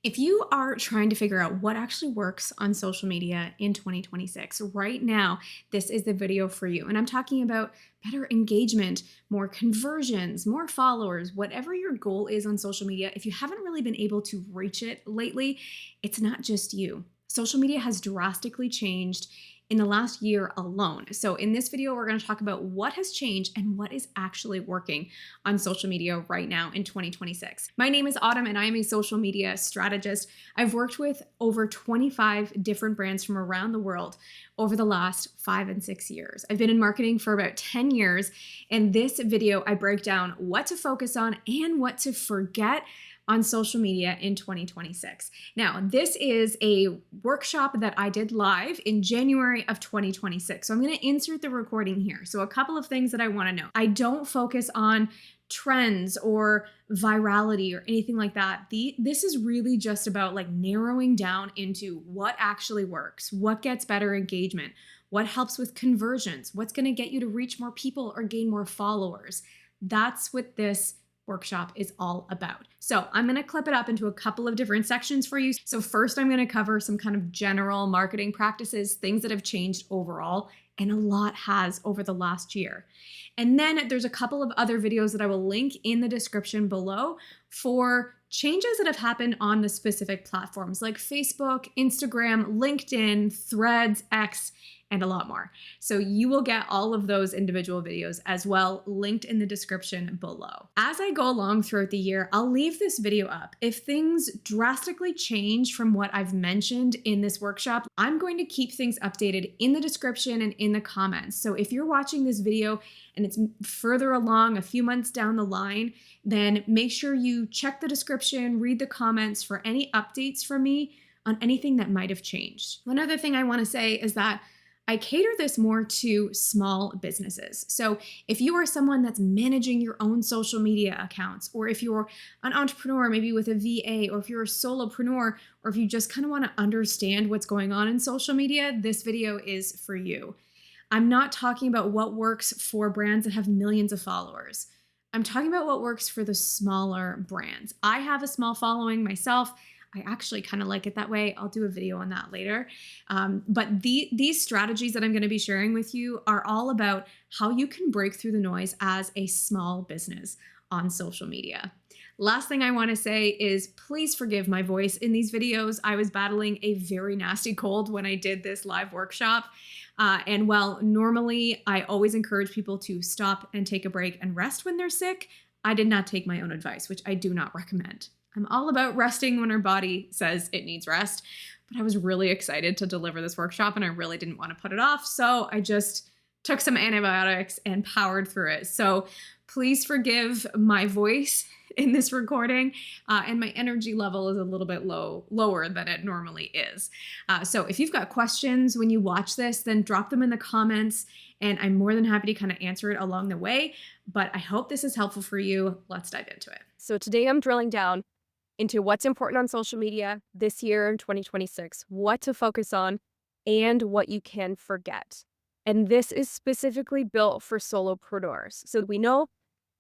If you are trying to figure out what actually works on social media in 2026, right now, this is the video for you. And I'm talking about better engagement, more conversions, more followers, whatever your goal is on social media. If you haven't really been able to reach it lately, it's not just you. Social media has drastically changed in the last year alone. So, in this video, we're going to talk about what has changed and what is actually working on social media right now in 2026. My name is Autumn, and I am a social media strategist. I've worked with over 25 different brands from around the world over the last 5 and 6 years. I've been in marketing for about 10 years. In this video, I break down what to focus on and what to forget on social media in 2026. Now, this is a workshop that I did live in January of 2026. So I'm going to insert the recording here. So a couple of things that I want to know. I don't focus on trends or virality or anything like that. This is really just about like narrowing down into what actually works, what gets better engagement, what helps with conversions, what's going to get you to reach more people or gain more followers. That's what this workshop is all about. So I'm going to clip it up into a couple of different sections for you. So first, I'm going to cover some kind of general marketing practices, things that have changed overall, and a lot has over the last year. And then there's a couple of other videos that I will link in the description below for changes that have happened on the specific platforms like Facebook, Instagram, LinkedIn, Threads, X, and a lot more. So you will get all of those individual videos as well linked in the description below. As I go along throughout the year, I'll leave this video up. If things drastically change from what I've mentioned in this workshop, I'm going to keep things updated in the description and in the comments. So if you're watching this video and it's further along, a few months down the line, then make sure you check the description, read the comments for any updates from me on anything that might have changed. One other thing I want to say is that I cater this more to small businesses. So if you are someone that's managing your own social media accounts, or if you're an entrepreneur, maybe with a VA, or if you're a solopreneur, or if you just kind of want to understand what's going on in social media, this video is for you. I'm not talking about what works for brands that have millions of followers. I'm talking about what works for the smaller brands. I have a small following myself. I actually kind of like it that way. I'll do a video on that later. But these strategies that I'm going to be sharing with you are all about how you can break through the noise as a small business on social media. Last thing I want to say is please forgive my voice in these videos. I was battling a very nasty cold when I did this live workshop. And while normally I always encourage people to stop and take a break and rest when they're sick, I did not take my own advice, which I do not recommend. I'm all about resting when our body says it needs rest, but I was really excited to deliver this workshop and I really didn't want to put it off. So I just took some antibiotics and powered through it. So please forgive my voice in this recording, and my energy level is a little bit lower than it normally is. So if you've got questions when you watch this, then drop them in the comments and I'm more than happy to kind of answer it along the way. But I hope this is helpful for you. Let's dive into it. So today I'm drilling down into what's important on social media this year in 2026, what to focus on, and what you can forget. And this is specifically built for solopreneurs. So we know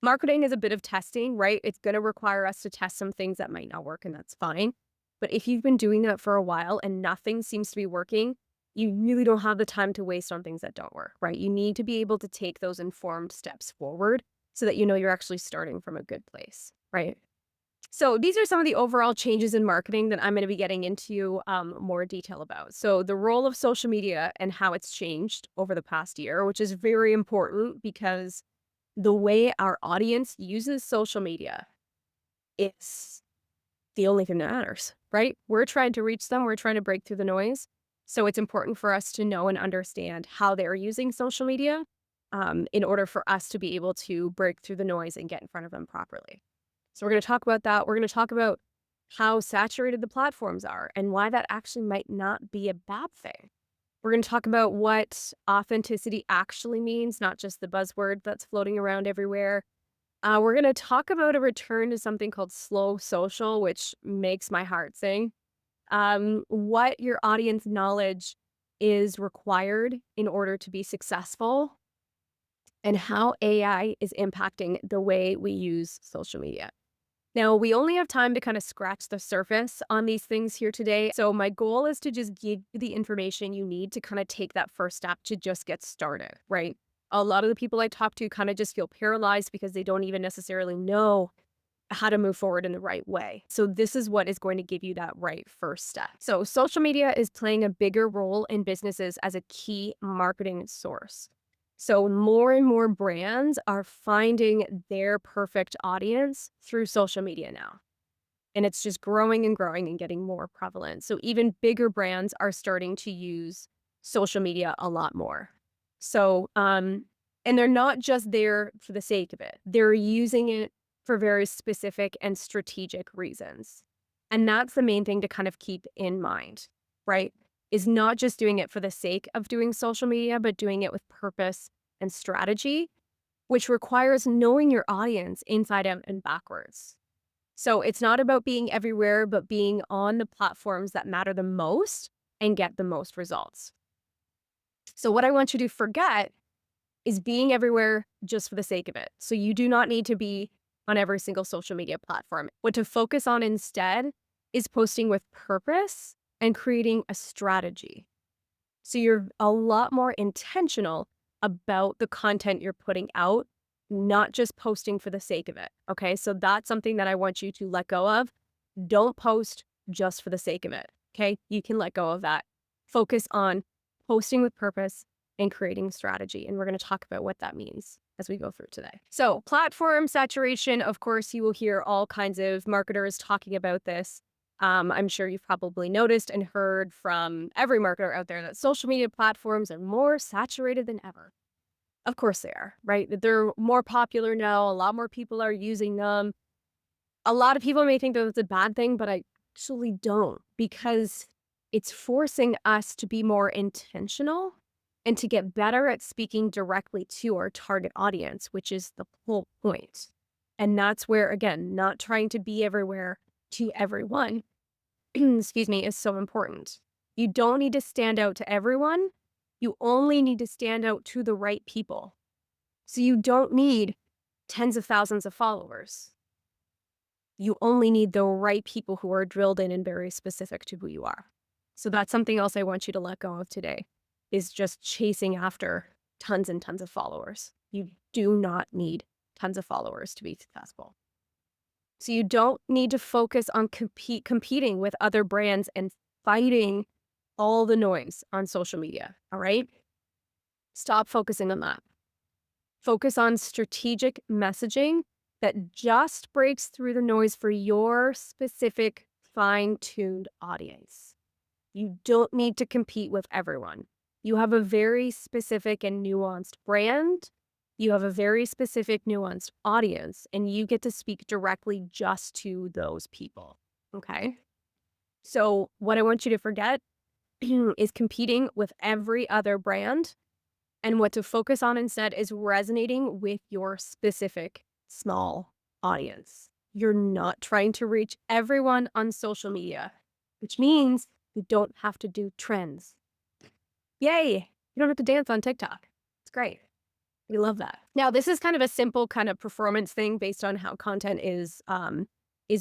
marketing is a bit of testing, right? It's going to require us to test some things that might not work, and that's fine. But if you've been doing that for a while and nothing seems to be working, you really don't have the time to waste on things that don't work, right? You need to be able to take those informed steps forward so that you know you're actually starting from a good place, right? So these are some of the overall changes in marketing that I'm going to be getting into more detail about. So the role of social media and how it's changed over the past year, which is very important because the way our audience uses social media is the only thing that matters, right? We're trying to reach them. We're trying to break through the noise. So it's important for us to know and understand how they're using social media in order for us to be able to break through the noise and get in front of them properly. So we're going to talk about that. We're going to talk about how saturated the platforms are and why that actually might not be a bad thing. We're going to talk about what authenticity actually means, not just the buzzword that's floating around everywhere. We're going to talk about a return to something called slow social, which makes my heart sing. What your audience knowledge is required in order to be successful, and how AI is impacting the way we use social media. Now, we only have time to kind of scratch the surface on these things here today. So, my goal is to just give you the information you need to kind of take that first step to just get started, right? A lot of the people I talk to kind of just feel paralyzed because they don't even necessarily know how to move forward in the right way. So, this is what is going to give you that right first step. So, social media is playing a bigger role in businesses as a key marketing source. So, more and more brands are finding their perfect audience through social media now. And it's just growing and growing and getting more prevalent. So, even bigger brands are starting to use social media a lot more. So, and they're not just there for the sake of it, they're using it for very specific and strategic reasons. And that's the main thing to kind of keep in mind, right? Is not just doing it for the sake of doing social media, but doing it with purpose and strategy, which requires knowing your audience inside out and backwards. So it's not about being everywhere, but being on the platforms that matter the most and get the most results. So, what I want you to forget is being everywhere just for the sake of it. So, you do not need to be on every single social media platform. What to focus on instead is posting with purpose and creating a strategy. So you're a lot more intentional about the content you're putting out, not just posting for the sake of it. Okay. So that's something that I want you to let go of. Don't post just for the sake of it. Okay. You can let go of that. Focus on posting with purpose and creating strategy. And we're going to talk about what that means as we go through today. So, platform saturation, of course, you will hear all kinds of marketers talking about this. I'm sure you've probably noticed and heard from every marketer out there that social media platforms are more saturated than ever. Of course they are, right? They're more popular now. A lot more people are using them. A lot of people may think that it's a bad thing, but I actually don't, because it's forcing us to be more intentional and to get better at speaking directly to our target audience, which is the whole point. And that's where, again, not trying to be everywhere to everyone, excuse me, is so important. You don't need to stand out to everyone. You only need to stand out to the right people. So you don't need tens of thousands of followers. You only need the right people who are drilled in and very specific to who you are. So that's something else I want you to let go of today, is just chasing after tons and tons of followers. You do not need tons of followers to be successful. So you don't need to focus on competing with other brands and fighting all the noise on social media, all right? Stop focusing on that. Focus on strategic messaging that just breaks through the noise for your specific fine-tuned audience. You don't need to compete with everyone. You have a very specific and nuanced brand. You have a very specific, nuanced audience, and you get to speak directly just to those people. Okay. So, what I want you to forget is competing with every other brand. And what to focus on instead is resonating with your specific small audience. You're not trying to reach everyone on social media, which means you don't have to do trends. Yay! You don't have to dance on TikTok. It's great. We love that. Now, this is kind of a simple kind of performance thing based on how content is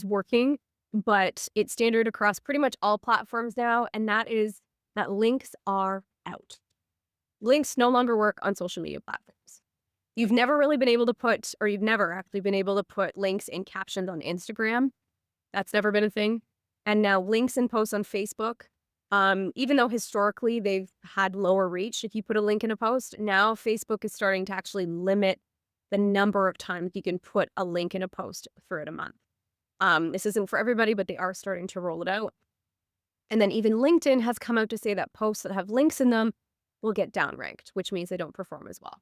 working, but it's standard across pretty much all platforms now, and that is that links are out. Links no longer work on social media platforms. You've never really been able to put, or you've never actually been able to put links in captions on Instagram. That's never been a thing. And now links in posts on Facebook. Even though historically they've had lower reach, if you put a link in a post, now Facebook is starting to actually limit the number of times you can put a link in a post throughout a month. This isn't for everybody, but they are starting to roll it out. And then even LinkedIn has come out to say that posts that have links in them will get downranked, which means they don't perform as well.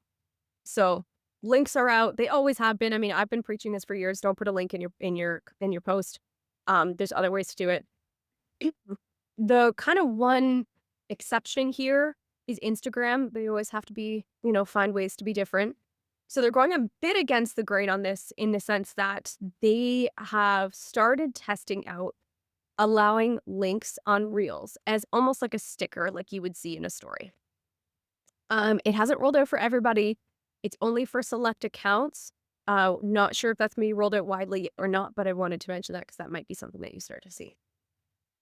So links are out. They always have been. I mean, I've been preaching this for years. Don't put a link in your post. There's other ways to do it. The kind of one exception here is Instagram. They always have to be, find ways to be different. So they're going a bit against the grain on this, in the sense that they have started testing out allowing links on Reels as almost like a sticker, like you would see in a story. It hasn't rolled out for everybody. It's only for select accounts. Not sure if that's gonna be rolled out widely or not, but I wanted to mention that because that might be something that you start to see.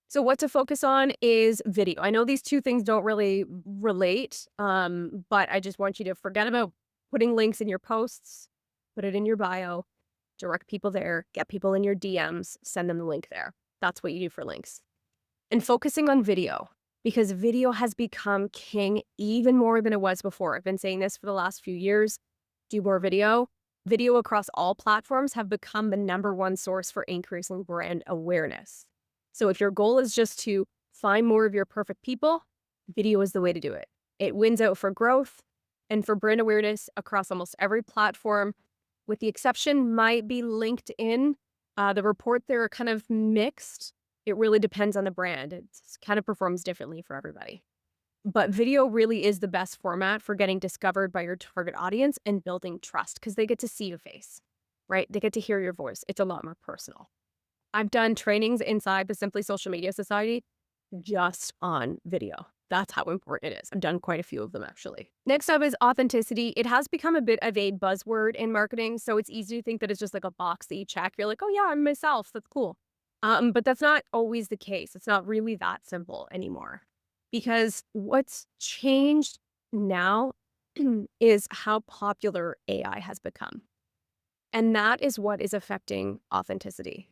So what to focus on is video. I know these two things don't really relate, but I just want you to forget about putting links in your posts, put it in your bio, direct people there, get people in your DMs, send them the link there. That's what you do for links. And focusing on video because video has become king even more than it was before. I've been saying this for the last few years. Do more video. Video across all platforms have become the number one source for increasing brand awareness. So if your goal is just to find more of your perfect people, video is the way to do it. It wins out for growth and for brand awareness across almost every platform, with the exception might be LinkedIn. The report there are kind of mixed. It really depends on the brand. It kind of performs differently for everybody. But video really is the best format for getting discovered by your target audience and building trust because they get to see your face, right? They get to hear your voice. It's a lot more personal. I've done trainings inside the Simply Social Media Society just on video. That's how important it is. I've done quite a few of them actually. Next up is authenticity. It has become a bit of a buzzword in marketing, so it's easy to think that it's just like a box that you check. You're like, oh yeah, I'm myself. That's cool. But that's not always the case. It's not really that simple anymore because what's changed now is how popular AI has become. And that is what is affecting authenticity.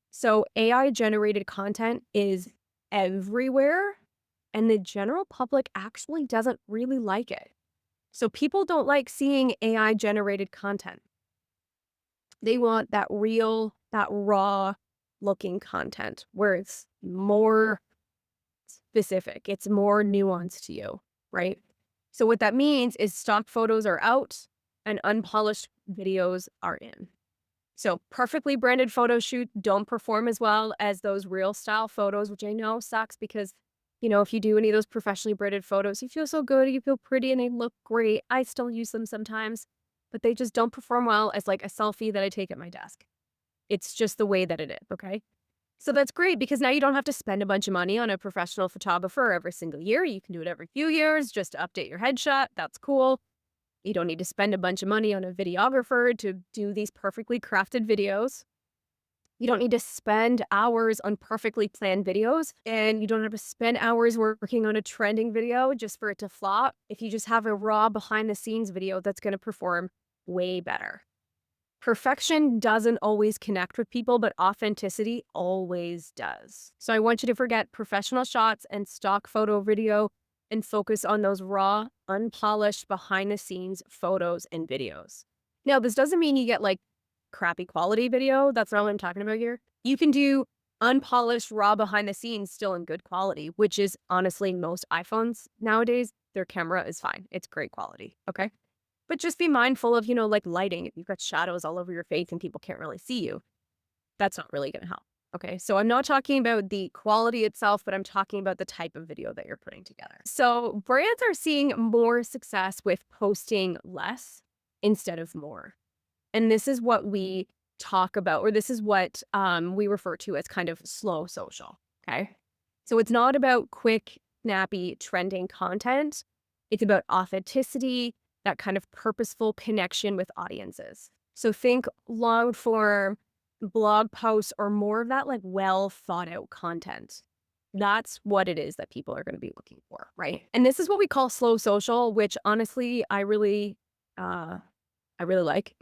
So AI generated content is everywhere, and the general public actually doesn't really like it. So people don't like seeing AI generated content. They want that real, that raw looking content where it's more specific, it's more nuanced to you, right? So what that means is stock photos are out and unpolished videos are in. So perfectly branded photo shoots don't perform as well as those real style photos, which I know sucks because, if you do any of those professionally branded photos, you feel so good, you feel pretty, and they look great. I still use them sometimes, but they just don't perform well as like a selfie that I take at my desk. It's just the way that it is, okay? So that's great because now you don't have to spend a bunch of money on a professional photographer every single year. You can do it every few years just to update your headshot. That's cool. You don't need to spend a bunch of money on a videographer to do these perfectly crafted videos. You don't need to spend hours on perfectly planned videos, and you don't have to spend hours working on a trending video just for it to flop if you just have a raw behind the scenes video that's going to perform way better. Perfection doesn't always connect with people, but authenticity always does. So I want you to forget professional shots and stock photo video and focus on those raw, unpolished, behind the scenes photos and videos. Now, this doesn't mean you get like crappy quality video. That's not what I'm talking about here. You can do unpolished, raw behind the scenes still in good quality, which is honestly most iPhones nowadays. Their camera is fine. It's great quality. Okay. But just be mindful of, like lighting. If you've got shadows all over your face and people can't really see you, that's not really going to help. Okay, so I'm not talking about the quality itself, but I'm talking about the type of video that you're putting together. So brands are seeing more success with posting less instead of more. And this is what we talk about, or this is what we refer to as kind of slow social, okay? So it's not about quick, snappy, trending content. It's about authenticity, that kind of purposeful connection with audiences. So think long form blog posts or more of that like well thought out content. That's what it is that people are going to be looking for, right? And this is what we call slow social, which honestly I really like.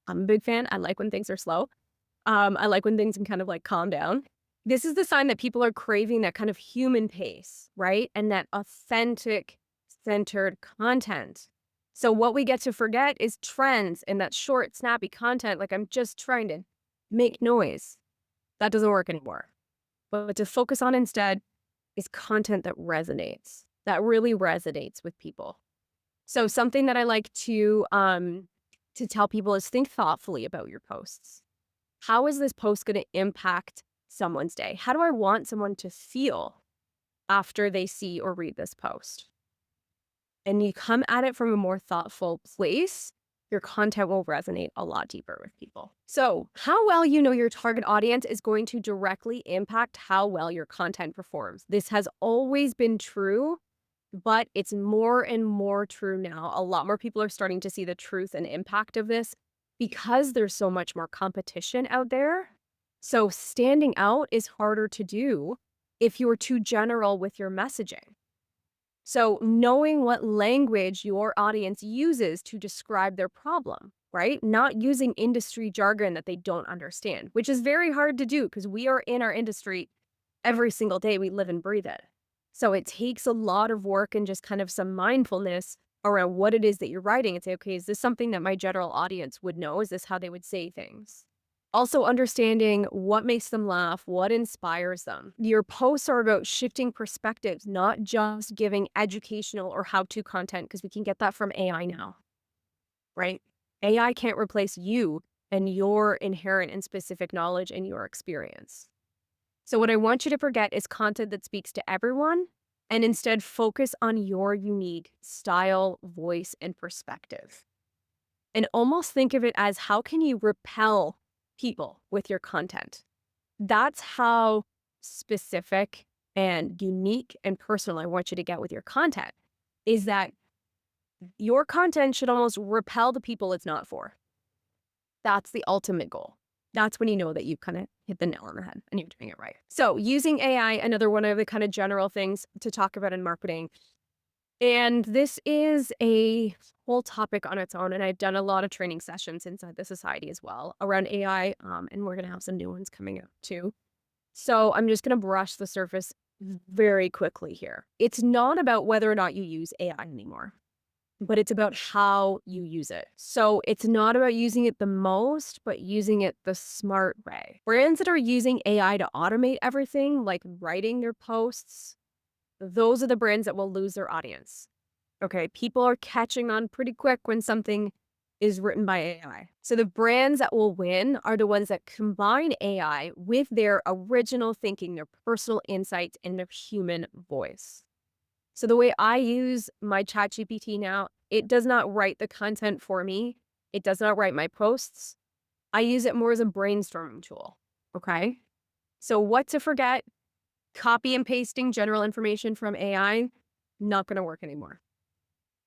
I'm a big fan. I like when things are slow. I like when things can kind of like calm down. This is the sign that people are craving that kind of human pace, right? And that authentic centered content. So what we get to forget is trends and that short, snappy content. Like I'm just trying to make noise. That doesn't work anymore. But to focus on instead is content that resonates, that really resonates with people. So something that I like to tell people is think thoughtfully about your posts. How is this post going to impact someone's day? How do I want someone to feel after they see or read this post? And you come at it from a more thoughtful place, your content will resonate a lot deeper with people. So how well you know your target audience is going to directly impact how well your content performs. This has always been true, but it's more and more true now. A lot more people are starting to see the truth and impact of this because there's so much more competition out there. So standing out is harder to do if you're too general with your messaging. So knowing what language your audience uses to describe their problem, right? Not using industry jargon that they don't understand, which is very hard to do because we are in our industry every single day. We live and breathe it. So it takes a lot of work and just kind of some mindfulness around what it is that you're writing and say, okay, is this something that my general audience would know? Is this how they would say things? Also, understanding what makes them laugh, what inspires them. Your posts are about shifting perspectives, not just giving educational or how to content, because we can get that from AI now, right? AI can't replace you and your inherent and specific knowledge and your experience. So, what I want you to forget is content that speaks to everyone and instead focus on your unique style, voice, and perspective. And almost think of it as how can you repel people with your content? That's how specific and unique and personal I want you to get with your content is that your content should almost repel the people it's not for. That's the ultimate goal. That's when you know that you kind of hit the nail on the head and you're doing it right. So, using AI, another one of the kind of general things to talk about in marketing. And this is a whole topic on its own. And I've done a lot of training sessions inside the society as well around AI. And we're going to have some new ones coming up too. So I'm just going to brush the surface very quickly here. It's not about whether or not you use AI anymore, but it's about how you use it. So it's not about using it the most, but using it the smart way. Brands that are using AI to automate everything, like writing their posts, those are the brands that will lose their audience. Okay, people are catching on pretty quick when something is written by AI. So the brands that will win are the ones that combine AI with their original thinking, their personal insights, and their human voice. So the way I use my ChatGPT now, it does not write the content for me. It does not write my posts. I use it more as a brainstorming tool. Okay. So what to forget? Copy and pasting general information from AI, not going to work anymore.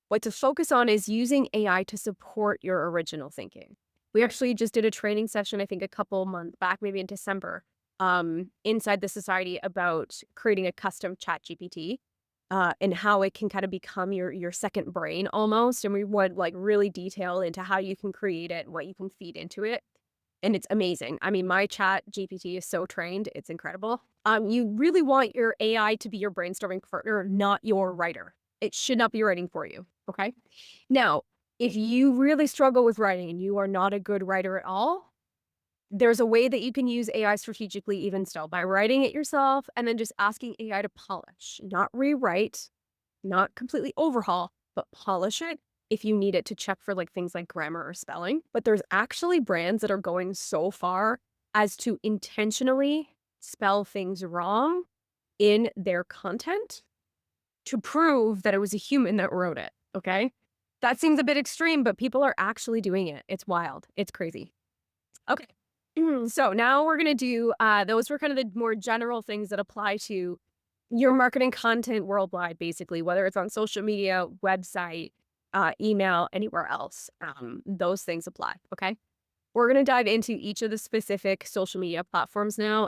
What to focus on is using AI to support your original thinking. We actually just did a training session, I think a couple months back, maybe in December, inside the society about creating a custom chat GPT and how it can kind of become your second brain almost. And we went like really detail into how you can create it, what you can feed into it. And it's amazing. I mean, my chat GPT is so trained. It's incredible. You really want your AI to be your brainstorming partner, not your writer. It should not be writing for you. Okay. Now, if you really struggle with writing and you are not a good writer at all, there's a way that you can use AI strategically, even still, by writing it yourself and then just asking AI to polish, not rewrite, not completely overhaul, but polish it if you need it to check for like things like grammar or spelling. But there's actually brands that are going so far as to intentionally spell things wrong in their content to prove that it was a human that wrote it. Okay. That seems a bit extreme, but people are actually doing it. It's wild. It's crazy. Okay. So now we're going to do, those were kind of the more general things that apply to your marketing content worldwide, basically, whether it's on social media, website, email, anywhere else. Those things apply. Okay. We're going to dive into each of the specific social media platforms now